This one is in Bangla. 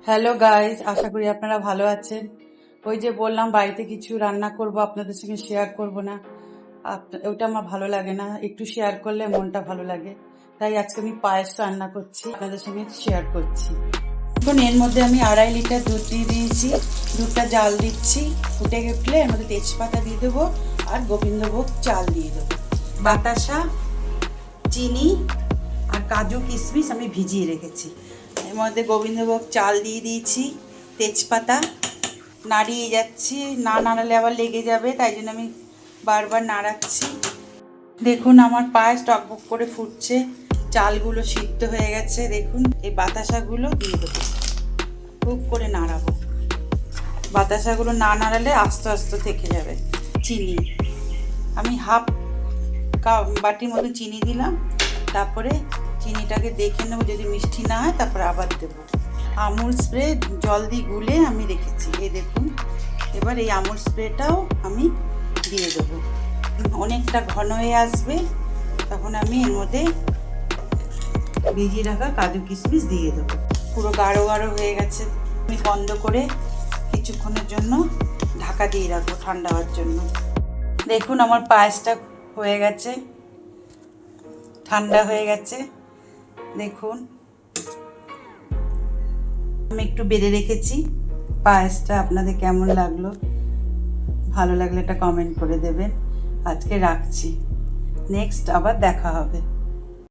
হ্যালো গাইজ, আশা করি আপনারা ভালো আছেন। ওই যে বললাম বাড়িতে কিছু রান্না করব, আপনাদের সঙ্গে শেয়ার করব না, ওটা আমার ভালো লাগে না। একটু শেয়ার করলে মনটা ভালো লাগে, তাই আজকে আমি পায়েস রান্না করছি, আপনাদের সঙ্গে শেয়ার করছি। এখন এর মধ্যে আমি 2.5 লিটার দুধ দিয়ে দিয়েছি। দুধটা জাল দিচ্ছি, ফুটে উঠলে এর মধ্যে তেজপাতা দিয়ে দেবো আর গোবিন্দভোগ চাল দিয়ে দেবো। বাতাসা, চিনি আর কাজু কিশমিশ আমি ভিজিয়ে রেখেছি। এর মধ্যে গোবিন্দভোগ চাল দিয়ে দিয়েছি, তেজপাতা নাড়িয়ে যাচ্ছি, না নাড়ালে আবার লেগে যাবে, তাই জন্য আমি বারবার নাড়াচ্ছি। দেখুন আমার পায়েস টকবক করে ফুটছে, চালগুলো সিদ্ধ হয়ে গেছে। দেখুন এই বাতাসাগুলো দিয়ে দেবো, খুব করে নাড়াবো। বাতাসাগুলো না নাড়ালে আস্তে আস্তে থেকে যাবে। চিনি আমি হাফ বাটির মতো চিনি দিলাম, তারপরে চিনিটাকে দেখে নেবো, যদি মিষ্টি না হয় তারপরে আবার দেবো। আমুল স্প্রে জল দিয়ে গুলে আমি রেখেছি, এই দেখুন। এবার এই আমুল স্প্রেটাও আমি দিয়ে দেবো। অনেকটা ঘন হয়ে আসবে, তখন আমি এর মধ্যে ভিজিয়ে রাখা কাজু কিশমিশ দিয়ে দেবো। পুরো গাঢ় গাঢ় হয়ে গেছে, আমি বন্ধ করে কিছুক্ষণের জন্য ঢাকা দিয়ে রাখবো ঠান্ডা হওয়ার জন্য। দেখুন আমার পায়েসটা হয়ে গেছে, ঠান্ডা হয়ে গেছে। দেখুন আমি একটু বেড়ে রেখেছি পায়েসটা। আপনাদের কেমন লাগলো? ভালো লাগলে একটা কমেন্ট করে দেবেন। আজকে রাখছি, নেক্সট আবার দেখা হবে।